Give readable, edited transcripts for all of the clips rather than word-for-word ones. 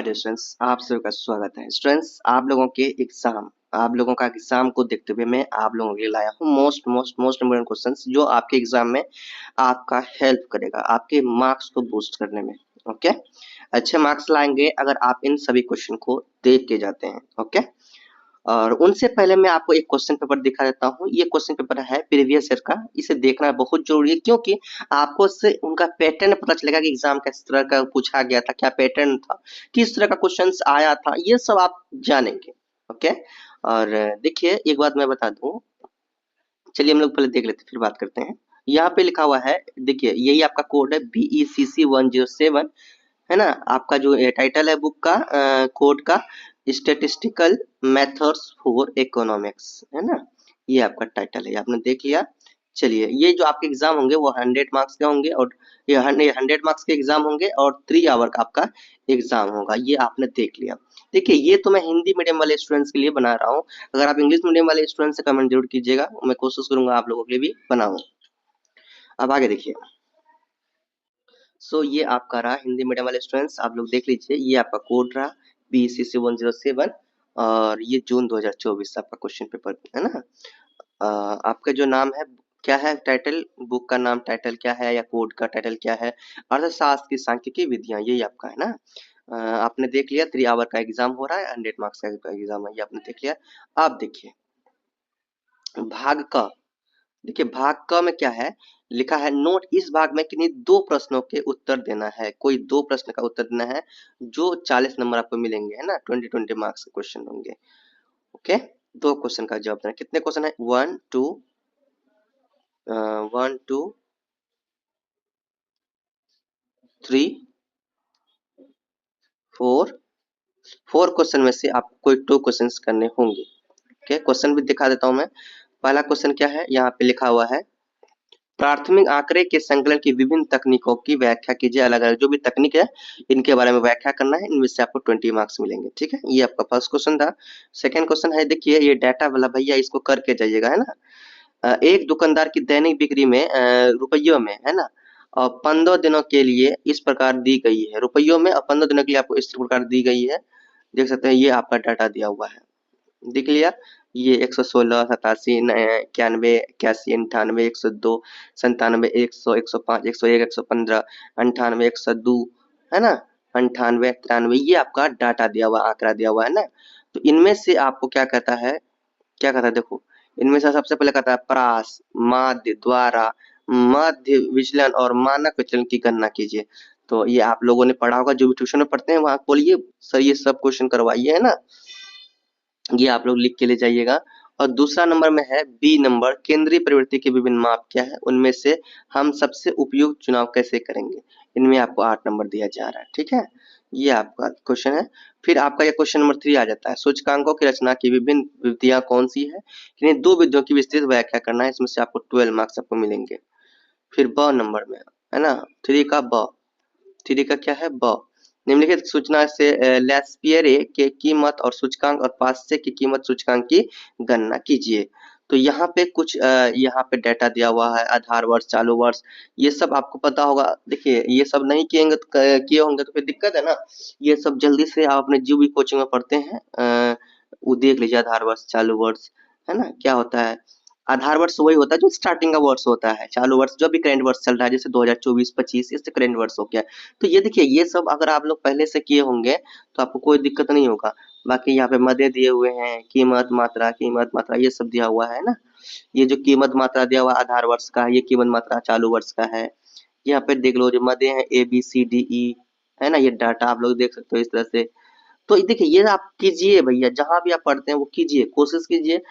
Dear students, आप सभी का स्वागत है। स्टूडेंट्स, आप लोगों का एग्जाम को देखते हुए मैं आप लोगों के लिए लाया हूँ मोस्ट इम्पोर्टेंट क्वेश्चंस जो आपके एग्जाम में आपका हेल्प करेगा आपके मार्क्स को बूस्ट करने में। ओके, अच्छे मार्क्स लाएंगे अगर आप इन सभी क्वेश्चन को देख के जाते हैं। ओके, और उनसे पहले मैं आपको एक क्वेश्चन पेपर दिखा देता हूँ। ये क्वेश्चन पेपर है प्रीवियस ईयर का। इसे देखना बहुत जरूरी है क्योंकि आपको इससे उनका पैटर्न पता चलेगा कि एग्जाम किस तरह का पूछा गया था, क्या पैटर्न था, किस तरह का क्वेश्चंस आया था, ये सब आप जानेंगे। ओके, और देखिए एक बात मैं बता दूं, चलिए हम लोग पहले देख लेते हैं फिर बात करते हैं। यहाँ पे लिखा हुआ है, देखिए यही आपका कोड है BECC107, है ना। आपका जो टाइटल है बुक का कोड का, स्टेटिस्टिकल मेथड्स फॉर इकोनॉमिक्स, है ना। ये आपका टाइटल है, आपने देख लिया। चलिए, ये जो आपके एग्जाम होंगे वो 100 मार्क्स के होंगे, और ये 100 मार्क्स के एग्जाम होंगे और 3 आवर का आपका एग्जाम होगा। ये आपने देख लिया। देखिए, ये तो मैं हिंदी मीडियम वाले स्टूडेंट्स के लिए बना रहा हूँ। अगर आप इंग्लिश मीडियम वाले स्टूडेंट से कमेंट जरूर कीजिएगा, मैं कोशिश करूंगा आप लोगों के लिए भी बनाऊं। अब आगे देखिए। ये आपका रहा हिंदी मीडियम वाले स्टूडेंट्स, आप लोग देख लीजिए। ये आपका कोड रहा BECC107, और ये जून 2024 आपका क्वेश्चन पेपर है ना। आपका जो नाम है, क्या है टाइटल, बुक का नाम टाइटल क्या है या कोड का टाइटल क्या है? अर्थशास्त्र की सांख्यिकी विधियां, यही आपका है ना। आपने देख लिया 3 आवर का एग्जाम हो रहा है, 100 मार्क्स का एग्जाम है, ये आपने देख लिया। आप देखिए भाग क। देखिए भाग क में क्या है लिखा है, नोट। इस भाग में किन्हीं 2 प्रश्नों के उत्तर देना है। कोई 2 प्रश्न का उत्तर देना है जो 40 नंबर आपको मिलेंगे, है ना। 20 मार्क्स के क्वेश्चन होंगे। ओके, 2 क्वेश्चन का जवाब देना। कितने क्वेश्चन है? 1 2 3 4 क्वेश्चन में से आपको कोई 2 क्वेश्चंस करने होंगे। ओके, क्वेश्चन भी दिखा देता हूं मैं। पहला क्वेश्चन क्या है, यहाँ पे लिखा हुआ है, प्राथमिक आंकड़े के संकलन की विभिन्न तकनीकों की व्याख्या कीजिए। अलग अलग जो भी तकनीक है इनके बारे में व्याख्या करना है, इनमें से आपको 20 मार्क्स मिलेंगे। ठीक है, ये आपका फर्स्ट क्वेश्चन था। सेकंड क्वेश्चन है, देखिए ये डाटा वाला भैया, इसको करके जाइएगा, है ना। एक दुकानदार की दैनिक बिक्री में रुपयों में, है ना, और 15 दिनों के लिए इस प्रकार दी गई है। रुपयों में और 15 दिनों के लिए आपको इस प्रकार दी गई है। देख सकते हैं, ये आपका डाटा दिया हुआ है, देख लिया। ये 116 87 91 81 98 102 97 100 105 101 115 98 102, है ना, 98 93, ये आपका डाटा दिया हुआ, आंकड़ा दिया हुआ है ना। तो इनमें से आपको क्या कहता है, क्या कहता है, देखो इनमें से सबसे पहले कहता है प्रास, माध्य, द्वारा, मध्य विचलन और मानक विचलन की गणना कीजिए। तो ये आप लोगों ने पढ़ा होगा, जो भी ट्यूशन में पढ़ते हैं वहां बोलिए सर ये सब क्वेश्चन करवाइए, है ना। ये आप लोग लिख के ले जाइएगा। और दूसरा नंबर में है बी नंबर, केंद्रीय प्रवृत्ति के विभिन्न माप क्या है, उनमें से हम सबसे उपयुक्त चुनाव कैसे करेंगे। इनमें आपको 8 नंबर दिया जा रहा है। ठीक है, ये आपका क्वेश्चन है। फिर आपका ये क्वेश्चन नंबर 3 आ जाता है, सूचकांकों की रचना की विभिन्न विधियां कौन सी है, इन्हें 2 विधियों की विस्तृत व्याख्या करना है, इसमें से आपको 12 मार्क्स आपको मिलेंगे। फिर ब नंबर में, है ना, 3 का ब, 3 का क्या है, ब, निम्नलिखित सूचना से लेस्पियरे के कीमत और सूचकांक और पास्चे की कीमत सूचकांक की गणना कीजिए। तो यहाँ पे कुछ यहाँ पे डाटा दिया हुआ है, आधार वर्ष, चालू वर्ष, ये सब आपको पता होगा। देखिए ये सब नहीं किएंगे तो किए होंगे तो फिर दिक्कत है ना। ये सब जल्दी से आप अपने जो भी कोचिंग में पढ़ते हैं वो देख लीजिए, आधार वर्ष, चालू वर्ष, है ना, क्या होता है। आधार वर्ष वही होता है जो स्टार्टिंग का वर्ष होता है। चालू वर्ष जो भी करंट वर्ष चल रहा है, जैसे 2024-25 इससे करंट वर्ष हो गया। तो ये देखिए, ये सब अगर आप लोग पहले से किए होंगे तो आपको कोई दिक्कत नहीं होगा। बाकी यहाँ पे मदे दिए हुए हैं, कीमत मात्रा ये सब दिया हुआ है ना। ये जो कीमत मात्रा दिया हुआ आधार वर्ष का, ये कीमत मात्रा चालू वर्ष का है। यहाँ पे देख लो जो मदे हैं ABCDE, है ना, ये डाटा आप लोग देख सकते हो इस तरह से। तो देखिए ये आप कीजिए भैया, जहां भी आप पढ़ते हैं वो कीजिए, कोशिश कीजिए।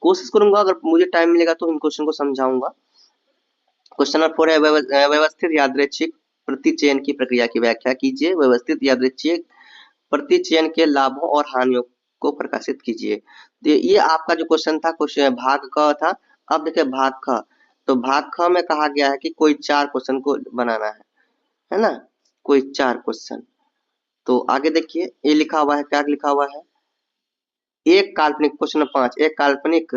कोशिश करूंगा अगर मुझे टाइम मिलेगा तो इन क्वेश्चन को समझाऊंगा। क्वेश्चन नंबर 4 है, व्यवस्थित यादृच्छिक प्रतिचयन की प्रक्रिया की व्याख्या कीजिए। व्यवस्थित यादृच्छिक प्रतिचयन के लाभों और हानियों को प्रकाशित कीजिए। तो ये आपका जो क्वेश्चन था, क्वेश्चन भाग क था। अब देखिए भाग ख, तो भाग ख में कहा गया है कि कोई 4 क्वेश्चन को बनाना है ना, कोई 4 क्वेश्चन। तो आगे देखिए ये लिखा हुआ है, क्या लिखा हुआ है, एक काल्पनिक, क्वेश्चन नंबर 5, एक काल्पनिक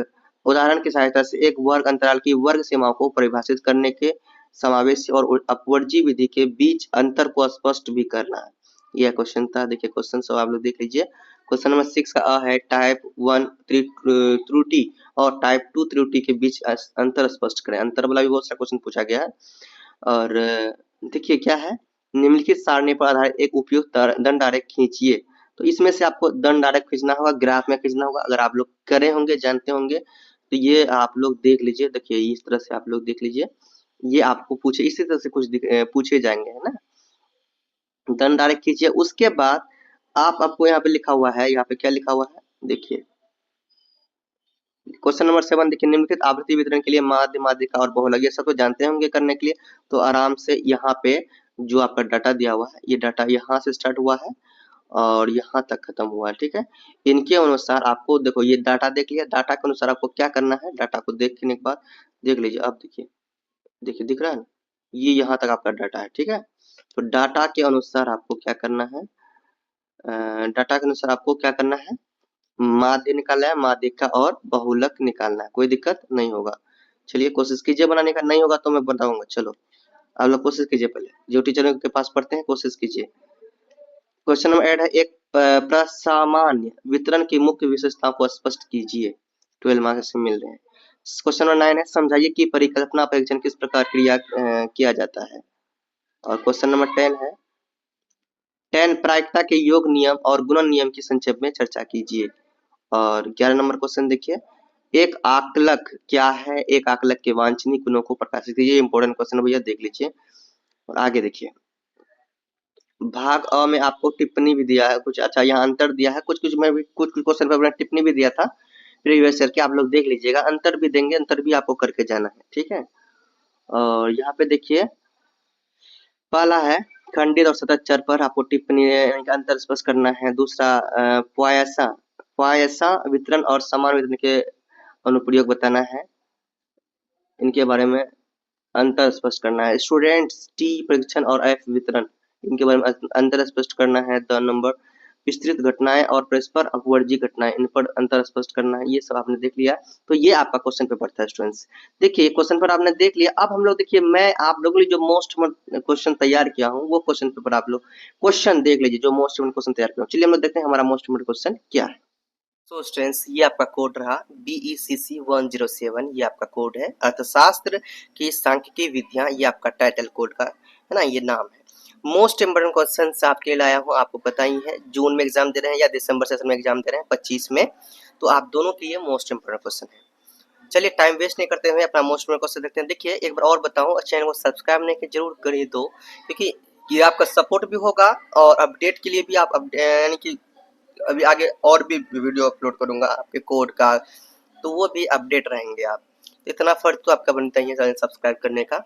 उदाहरण की सहायता से एक वर्ग अंतराल की वर्ग सीमाओं को परिभाषित करने के समावेशी और अपवर्जी विधि के बीच अंतर को स्पष्ट भी करना है। यह क्वेश्चन था। देखिए क्वेश्चन सब आप लोग देख लीजिए। क्वेश्चन नंबर 6 का अ है टाइप 1 त्रुटि और टाइप 2 त्रुटि के बीच अंतर स्पष्ट करें। अंतर वाला भी बहुत सारा क्वेश्चन पूछा गया है। और देखिए क्या है, निम्नलिखित सारणी पर आधारित एक उपयुक्त दंड आरेख खींचिए। तो इसमें से आपको दंड आरेख खींचना होगा, ग्राफ में खींचना होगा। अगर आप लोग करे होंगे, जानते होंगे, तो ये आप लोग देख लीजिए। देखिए इस तरह से आप लोग देख लीजिए, ये आपको पूछे इसी तरह से कुछ पूछे जाएंगे, है ना। दंड आरेख खींचिए। उसके बाद आपको यहाँ पे लिखा हुआ है, यहाँ पे क्या लिखा हुआ है देखिए। क्वेश्चन नंबर 7 देखिए, निम्नलिखित आवृत्ति वितरण के लिए माध्य, माध्यिका और बहुलक, ये सब तो जानते होंगे करने के लिए। तो आराम से यहाँ पे जो आपका डाटा दिया हुआ है, ये डाटा यहाँ से स्टार्ट हुआ है और यहाँ तक खत्म हुआ है, ठीक है। इनके अनुसार आपको देखो, ये डाटा देख लिया, डाटा के अनुसार आपको क्या करना है, डाटा को देखने के बाद देख लीजिए। अब देखिए, देखिए दिख रहा है ना, ये यहाँ तक आपका डाटा है, ठीक है। तो डाटा के अनुसार आपको क्या करना है, डाटा के अनुसार आपको क्या करना है, माध्य निकालना है, माध्यिका और बहुलक निकालना है। कोई दिक्कत नहीं होगा। चलिए कोशिश कीजिए बनाने का, नहीं होगा तो मैं बताऊंगा। चलो आप लोग कोशिश कीजिए, पहले जो टीचरों के पास पढ़ते हैं कोशिश कीजिए। क्वेश्चन नंबर 8 है, एक प्रसामान्य वितरण की मुख्य विशेषताओं को स्पष्ट कीजिए। 12 मार्क्स से मिल रहे हैं। क्वेश्चन नंबर 9 है, समझाइए कि परिकल्पना परीक्षण किस प्रकार किया जाता है। और क्वेश्चन नंबर 10 है, 10 प्रायिकता के योग नियम और गुणन नियम की संक्षेप में चर्चा कीजिए। और 11 नंबर क्वेश्चन देखिए, एक आकलक क्या है, एक आकलक के वांछनीय गुणों को प्रकाशित कीजिए। इंपॉर्टेंट क्वेश्चन भैया देख लीजिए। और आगे देखिए, भाग अ में आपको टिप्पणी भी दिया है कुछ। अच्छा यहाँ अंतर दिया है कुछ कुछ में भी, कुछ कुछ क्वेश्चन पर टिप्पणी भी दिया था प्रीवियस ईयर के, आप लोग देख लीजिएगा। अंतर भी देंगे, अंतर भी आपको करके जाना है, ठीक है। और यहाँ पे देखिए पहला है, खंडित और सतत चर पर आपको टिप्पणी अंतर स्पष्ट करना है। दूसरा प्वायसा, प्वायसा वितरण और समान वितरण के अनुप्रयोग बताना है, इनके बारे में अंतर स्पष्ट करना है। स्टूडेंट्स टी परीक्षण और एफ वितरण, इनके बारे में अंतर स्पष्ट करना है। 2 नंबर विस्तृत घटनाएं और परस्पर अपवर्जी घटनाएं, इन पर अंतर स्पष्ट करना है। ये सब आपने देख लिया। तो ये आपका क्वेश्चन पेपर था स्टूडेंट्स। देखिए क्वेश्चन पेपर आपने देख लिया। अब हम लोग देखिए, मैं आप लोगों के लिए जो मोस्ट क्वेश्चन तैयार किया हूँ, वो क्वेश्चन पेपर आप लोग क्वेश्चन देख लीजिए, जो मोस्ट क्वेश्चन तैयार किया हूँ। चलिए हम लोग देखते हैं हमारा मोस्ट क्वेश्चन क्या है। तो स्टूडेंट्स ये आपका कोड रहा BECC 107, ये आपका कोड है। अर्थशास्त्र की सांख्यिकी विधियां, ये आपका टाइटल कोड का है ना, ये नाम है। मोस्ट इम्पोर्टेंट क्वेश्चन आपके लिए लाया हूँ, आपको पता ही है। जून में एग्जाम दे रहे हैं या दिसंबर सेशन में एग्जाम दे रहे हैं 25 में, तो आप दोनों के लिए मोस्ट इम्पोर्टेंट क्वेश्चन है। चलिए टाइम वेस्ट नहीं करते हुए अपना मोस्ट इम्पोर्टेंट क्वेश्चन देखते हैं। देखिए एक बार और बताऊं, चैनल को सब्सक्राइब नहीं किया जरूर कर दो, क्योंकि ये आपका सपोर्ट भी होगा और अपडेट के लिए भी आप यानी कि अभी आगे और भी वीडियो अपलोड करूंगा आपके कोड का, तो वो भी अपडेट रहेंगे आप। तो इतना फर्ज तो आपका बनता ही है चैनल सब्सक्राइब करने का।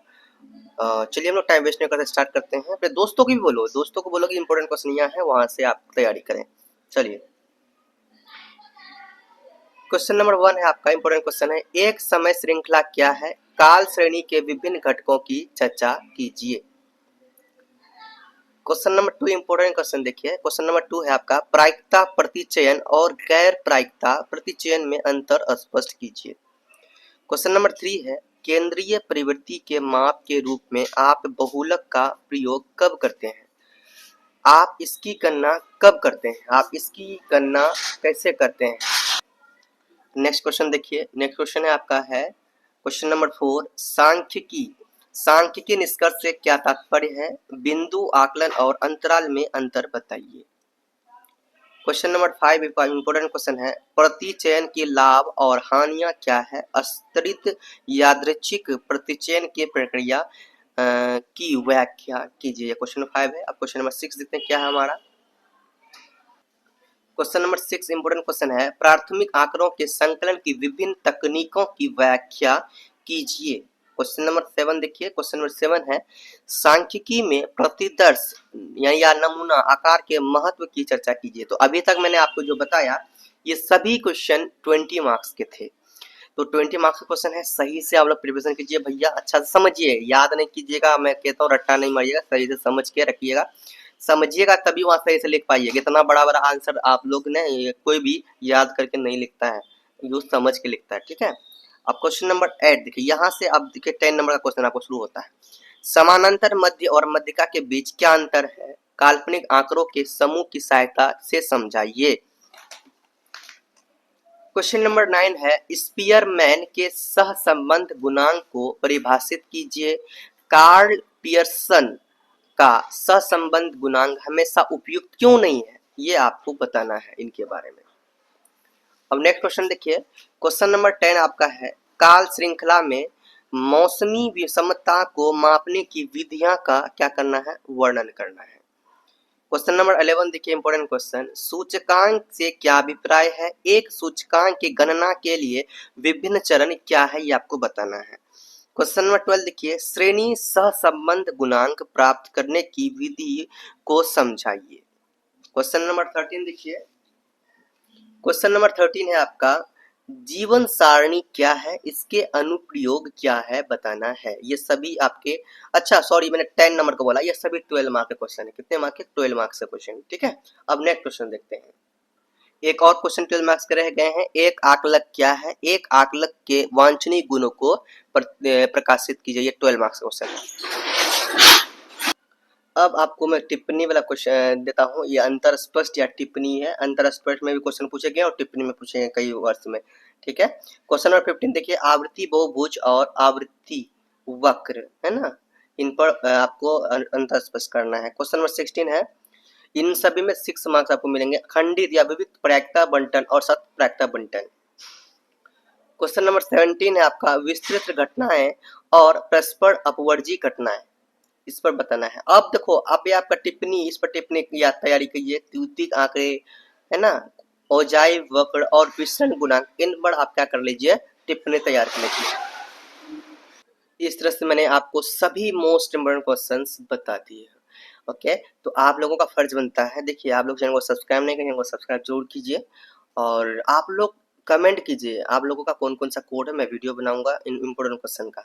चलिए हम लोग टाइम वेस्ट नहीं करते स्टार्ट करते हैं। अपने दोस्तों को भी बोलो, दोस्तों को बोलो कि इंपॉर्टेंट क्वेश्चन यहाँ है, वहां से आप तैयारी करें। चलिए क्वेश्चन नंबर 1 है आपका, इंपॉर्टेंट क्वेश्चन है, एक समय श्रृंखला क्या है, काल श्रेणी के विभिन्न घटकों की चर्चा कीजिए। क्वेश्चन नंबर 2 इंपॉर्टेंट क्वेश्चन देखिए। क्वेश्चन नंबर 2 है आपका, प्रायिकता प्रतिचयन और गैर प्रायिकता प्रतिचयन में अंतर स्पष्ट कीजिए। क्वेश्चन नंबर 3 है, केंद्रीय प्रवृत्ति के माप के रूप में आप बहुलक का प्रयोग कब करते हैं। आप इसकी गणना कब करते हैं, आप इसकी गणना कैसे करते हैं। नेक्स्ट क्वेश्चन देखिए। नेक्स्ट क्वेश्चन है आपका है क्वेश्चन नंबर 4, सांख्यिकी, सांख्यिकी निष्कर्ष से क्या तात्पर्य है, बिंदु आकलन और अंतराल में अंतर बताइए। क्वेश्चन नंबर 5 इंपोर्टेंट क्वेश्चन है, प्रतिचयन के लाभ और हानियां क्या है, स्तरित यादृच्छिक प्रतिचयन की प्रक्रिया की व्याख्या कीजिए। क्वेश्चन नंबर 5 है। अब क्वेश्चन नंबर 6 देखते हैं क्या है हमारा। क्वेश्चन नंबर 6 इंपोर्टेंट क्वेश्चन है, प्राथमिक आंकड़ों के संकलन की विभिन्न तकनीकों की व्याख्या कीजिए। क्वेश्चन नंबर 7 देखिए। क्वेश्चन नंबर 7 है, सांख्यिकी में प्रतिदर्श या नमूना आकार के महत्व की चर्चा कीजिए। तो अभी तक मैंने आपको जो बताया, ये सभी क्वेश्चन 20 मार्क्स के थे। तो 20 मार्क्स का क्वेश्चन है, सही से आप लोग प्रिपरेशन कीजिए भैया, अच्छा से समझिए, याद नहीं कीजिएगा, मैं कहता हूँ रट्टा नहीं मारिएगा, सही से समझ के रखिएगा, समझिएगा तभी वहां सही से लिख पाइएगा। इतना बड़ा बड़ा आंसर आप लोग ने कोई भी याद करके नहीं लिखता है, यूज समझ के लिखता है, ठीक है। अब क्वेश्चन नंबर 8 देखिए, यहाँ से अब देखिए 10 नंबर का क्वेश्चन आपको शुरू होता है, समानांतर मध्य और मध्यिका के बीच क्या अंतर है, काल्पनिक आंकड़ों के समूह की सहायता से समझाइए। क्वेश्चन नंबर 9 है स्पीयरमैन के सहसंबंध गुणांक को परिभाषित कीजिए। कार्ल पियर्सन का सहसंबंध गुणांक हमेशा उपयुक्त क्यों नहीं है, ये आपको बताना है इनके बारे में। अब नेक्स्ट क्वेश्चन देखिए, क्वेश्चन नंबर 10 आपका है काल श्रृंखला में मौसमी विषमता को मापने की विधियां का क्या करना है, वर्णन करना है। क्वेश्चन नंबर 11 देखिए, इंपॉर्टेंट क्वेश्चन, सूचकांक से क्या अभिप्राय है, एक सूचकांक की गणना के लिए विभिन्न चरण क्या है, ये आपको बताना है। क्वेश्चन नंबर 12 देखिए, श्रेणी सहसंबंध गुणांक प्राप्त करने की विधि को समझाइए। क्वेश्चन नंबर 13 देखिए, क्वेश्चन नंबर 13 है आपका जीवन सारणी क्या है, इसके अनुप्रयोग क्या है, बताना है। ये सभी आपके, अच्छा सॉरी मैंने 10 नंबर को बोला, ये सभी 12 मार्क के क्वेश्चन है। कितने मार्क के, 12 मार्क्स के क्वेश्चन, ठीक है। अब नेक्स्ट क्वेश्चन देखते हैं। एक और क्वेश्चन 12 मार्क्स के रह गए हैं। एक आकलक क्या है, एक आकलक के वांछनीय गुणों को प्रकाशित कीजिए। ये 12 मार्क्स का क्वेश्चन है। अब आपको मैं टिप्पणी वाला क्वेश्चन देता हूँ। ये अंतर स्पष्ट या टिप्पणी है। अंतर स्पष्ट में भी क्वेश्चन पूछे गए और टिप्पणी में पूछे गए कई वर्ष में, ठीक है। क्वेश्चन नंबर 15 देखिए, आवृत्ति बहुभुज और आवृत्ति वक्र है ना, इन पर आपको अंतर स्पष्ट करना है। क्वेश्चन नंबर 16 है, इन सभी में 6 मार्क्स आपको मिलेंगे। खंडित या विविध प्रायिकता बंटन और सत प्रायिकता बंटन। क्वेश्चन नंबर 17 है आपका विस्तृत घटनाएं और परस्पर अपवर्जी घटनाएं, इस पर बताना है। अब देखो, अब ये आपका टिप्पणी, इस पर टिप्पणी की तैयारी कीजिए। द्वितीयक आंकड़े है ना, औजाई वक्र और विसरण गुणांक, इन पर आप क्या कर लीजिए, टिप्पणी तैयार कर लीजिए। इस तरह से मैंने आपको सभी मोस्ट इम्पोर्टेंट क्वेश्चंस बता दिए। ओके, तो आप लोगों का फर्ज बनता है, देखिए आप लोग चैनल को सब्सक्राइब नहीं करेंगे, सब्सक्राइब जरूर कीजिए और आप लोग कमेंट कीजिए आप लोगों का कौन कौन सा कोड है। मैं वीडियो बनाऊंगा इन इम्पोर्टेंट क्वेश्चन का,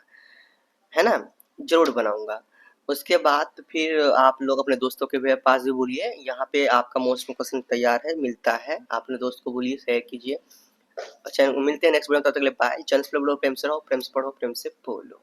है ना, जरूर बनाऊंगा। उसके बाद फिर आप लोग अपने दोस्तों के पास भी बोलिए, यहाँ पे आपका मोस्ट क्वेश्चन तैयार है, मिलता है। अपने दोस्त को बोलिए, शेयर कीजिए। अच्छा, मिलते हैं नेक्स्ट वीडियो में, तब तक के लिए बाय। चैनल पे प्रेम से रहो, प्रेम से पढ़ो, प्रेम से बोलो।